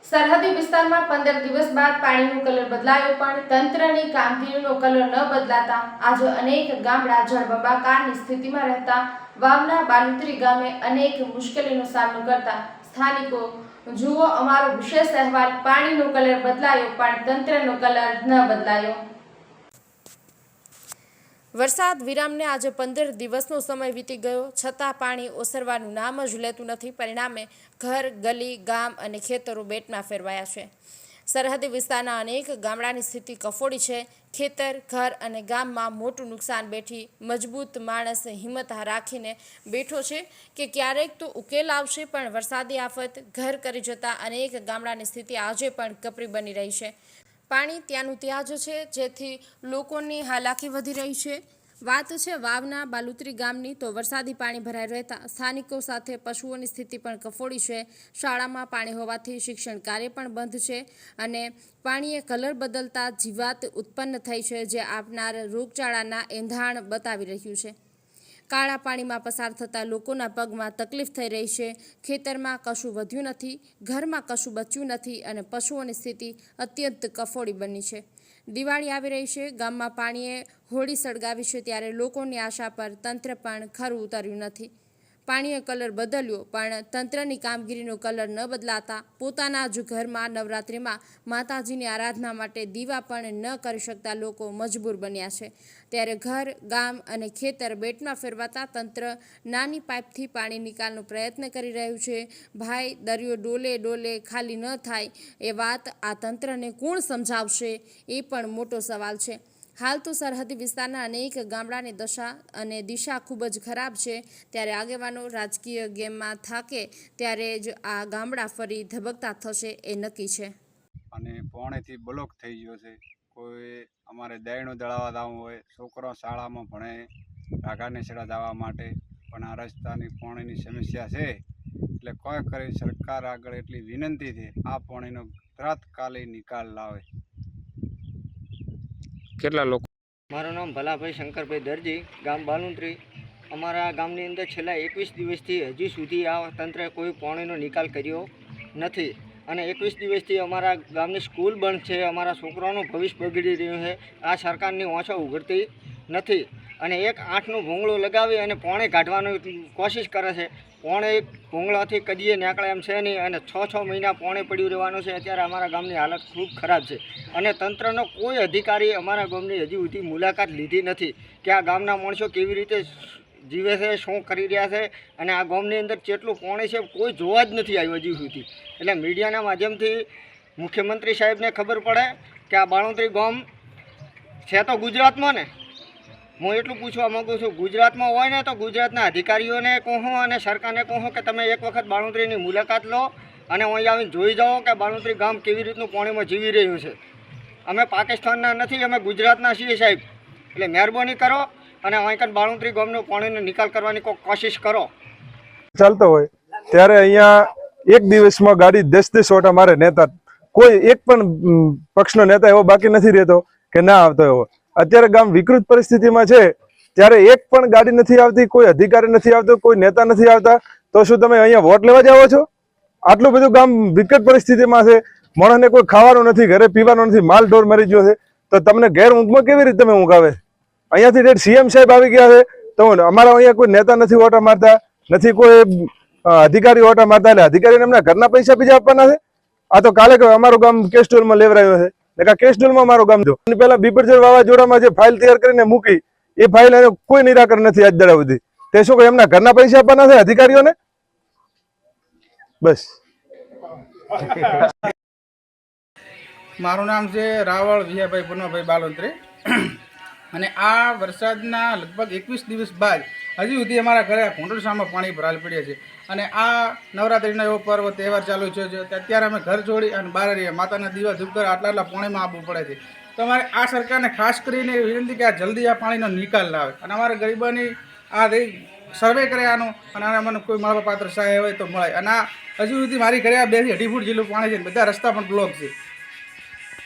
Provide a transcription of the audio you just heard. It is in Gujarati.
સરહદી વિસ્તારમાં 15 દિવસ બાદ પાણીનો કલર બદલાયો, પણ તંત્રની કામગીરીનો કલર ન બદલાતા આજે અનેક ગામડા જળબંબાકારની સ્થિતિમાં રહેતા વાવના બાલુત્રી ગામે અનેક મુશ્કેલીનો સામનો કરતા સ્થાનિકો જુઓ અમારો વિશેષ અહેવાલ। પાણીનો કલર બદલાયો, પણ તંત્રનો કલર ન બદલાયો। વરસાદ વિરામને આજે 15 દિવસનો સમય વીતી ગયો, છતાં પાણી ઓસરવાનું નામ જ લેતું નથી। પરિણામે ઘર, ગલી, ગામ અને ખેતરો બેટમાં ફેરવાયા છે। સરહદી વિસ્તારના અનેક ગામડાની સ્થિતિ કફોડી છે। ખેતર, ઘર અને ગામમાં મોટું નુકસાન બેઠી મજબૂત માણસ હિંમત રાખીને બેઠો છે કે ક્યારેક તો ઉકેલ આવશે, પણ વરસાદી આફત ઘર કરી જતા અનેક ગામડાની સ્થિતિ આજે પણ કપરી બની રહી છે। પાણી ત્યાંનું ત્યાં જ છે, જેથી લોકોની હાલાકી વધી રહી છે। વાત છે વાવના બાલુત્રી ગામની, તો વરસાદી પાણી ભરાઈ રહેતા સ્થાનિકો સાથે પશુઓની સ્થિતિ પણ કફોડી છે। શાળામાં પાણી હોવાથી શિક્ષણ કાર્ય પણ બંધ છે અને પાણીએ કલર બદલતા જીવાત ઉત્પન્ન થઈ છે, જે આપનાર રોગચાળાના એંધાણ બતાવી રહ્યું છે। કાળા પાણીમાં પસાર થતા લોકોના પગમાં તકલીફ થઈ રહી છે। ખેતરમાં કશું વધ્યું નથી, ઘરમાં કશું બચ્યું નથી અને પશુઓની સ્થિતિ અત્યંત કફોડી બની છે। દિવાળી આવી રહી છે, ગામમાં પાણીએ હોળી સળગાવી છે, ત્યારે લોકોની આશા પર તંત્ર પણ ખરું ઉતર્યું નથી। પાણીએ કલર બદલ્યો, પણ તંત્રની કામગીરીનો કલર ન બદલાતા પોતાના જ ઘરમાં નવરાત્રિમાં માતાજીની આરાધના માટે દીવા પણ ન કરી શકતા લોકો મજબૂર બન્યા છે। ત્યારે ઘર, ગામ અને ખેતર બેટમાં ફેરવાતા તંત્ર નાની પાઇપથી પાણી નિકાલનો પ્રયત્ન કરી રહ્યું છે। ભાઈ, દરિયો ડોલે ડોલે ખાલી ન થાય એ વાત આ તંત્રને કોણ સમજાવશે, એ પણ મોટો સવાલ છે। હાલ તો સરહદી વિસ્તારના અનેક ગામડાની દશા અને દિશા ખૂબ જ ખરાબ છે, ત્યારે આગેવાનો રાજકીય ગેમમાં થાકે ત્યારે જ આ ગામડા ફરી ધબકતા થશે એ નક્કી છે। અને પોણેથી બ્લોક થઈ ગયો છે। કોઈ અમારે દહીંનું દળાવવા જવું હોય, છોકરો શાળામાં ભણે કાકાને છેડા જવા માટે, પણ આ રસ્તાની પાણીની સમસ્યા છે। એટલે કોઈ કરી સરકાર આગળ એટલી વિનંતી છે, આ પાણીનો તાત્કાલિક નિકાલ લાવે। કેટલા લોકો? મારું નામ ભલાભાઈ શંકરભાઈ દરજી, ગામ બાલુંત્રી। અમારા ગામની અંદર છેલ્લા 21 દિવસથી હજી સુધી આ તંત્રએ કોઈ પાણીનો નિકાલ કર્યો નથી અને 21 દિવસથી અમારા ગામની સ્કૂલ બંધ છે। અમારા છોકરાઓનું ભવિષ્ય બગડી રહ્યું છે। આ સરકારની ઓછો ઉઘડતી નથી અને 1-8નું ભૂંગળું લગાવી અને પાણી કાઢવાની કોશિશ કરે છે। પાણી ભૂંગળાથી કદીએ નીકળે એમ છે નહીં અને 6 મહિના પાણી પડ્યું રહેવાનું છે। અત્યારે અમારા ગામની હાલત ખૂબ ખરાબ છે અને તંત્રનો કોઈ અધિકારી અમારા ગામની હજી સુધી મુલાકાત લીધી નથી કે આ ગામના માણસો કેવી રીતે જીવે છે, શું કરી રહ્યા છે અને આ ગામની અંદર કેટલું પાણી છે કોઈ જોવા જ નથી આવ્યું હજી સુધી। એટલે મીડિયાના માધ્યમથી મુખ્યમંત્રી સાહેબને ખબર પડે કે આ બાળુંત્રી ગામ છે તો ગુજરાતમાં ને, હું એટલું પૂછવા માગું છું, ગુજરાતમાં હોય ને તો ગુજરાતના અધિકારીઓને કહું અને સરકારને કહું કે તમે એક વખત બાળુંત્રીની મુલાકાત લો અને અહીં આવીને જોઈ જાઓ કે બાળુંત્રી ગામ કેવી રીતનું પાણીમાં જીવી રહ્યું છે। અમે પાકિસ્તાનના નથી, અમે ગુજરાતના છીએ સાહેબ। એટલે મહેરબાની કરો અને અહીં બાળુંત્રી ગામનો પાણીનો નિકાલ કરવાની કોઈ કોશિશ કરો। ચાલતો હોય ત્યારે અહીંયા એક દિવસમાં ગાડી 10 ઓટા મારે નેતા, કોઈ એક પણ પક્ષનો નેતા એવો બાકી નથી રહેતો કે ના આવતો એવો। અત્યારે ગામ વિકૃત પરિસ્થિતિમાં છે, ત્યારે એક પણ ગાડી નથી આવતી, કોઈ અધિકારી નથી આવતો, કોઈ નેતા નથી આવતા, તો શું તમે અહીંયા વોટ લેવા જાઓ છો? આટલું બધું ગામ વિકટ પરિસ્થિતિમાં છે, માણસને કોઈ ખાવાનું નથી, ઘરે પીવાનું નથી, માલ ઢોર મરી ગયો છે, તો તમને ગેર ઊંઘમાં કેવી રીતે તમે ઊંઘ આવે? અહીંયાથી ડેટ સીએમ સાહેબ આવી ગયા છે, તો અમારા અહીંયા કોઈ નેતા નથી ઓટા મારતા, નથી કોઈ અધિકારી ઓટા મારતા, એટલે અધિકારીને એમના ઘરના પૈસા બીજા આપવાના છે? આ તો કાલે અમારું ગામ કેસ્ટોલમાં લેવરાયો છે, એટલે કેસ્ટોલમાં મારું ગામ જો પેલા બીપરજોડ વાવાઝોડામાં જે ફાઇલ તૈયાર કરીને મૂકી, એ ફાઇલ કોઈ નિરાકરણ નથી આજ દાડા સુધી। તે શું એમના ઘરના પૈસા આપવાના છે અધિકારીઓને? બસ। મારું નામ છે રાવળ વિયાભાઈ પુનભાઈ બાલોત્રી અને આ વરસાદના લગભગ 21 દિવસ બાદ હજી સુધી અમારા ઘરે ભૂંડરસામાં પાણી ભરાયેલ પડ્યા છે અને આ નવરાત્રિનો એવો પર્વ તહેવાર ચાલુ છે, અત્યારે અમે ઘર છોડી અને બહાર રહીએ, માતાના દીવા ધૂપ કરે આટલા પાણીમાં આવવું પડે છે। તો અમારે આ સરકારને ખાસ કરીને વિનંતી કે આ જલ્દી આ પાણીનો નિકાલ લાવે અને અમારા ગરીબોની આ સર્વે કરે આનો અને મને કોઈ મળવા પાત્ર સહાય હોય તો મળે। અને આ હજુ સુધી મારી ઘરે આ 2 થી 2.5 ફૂટ જેટલું પાણી છે, બધા રસ્તા પણ બ્લોક છે।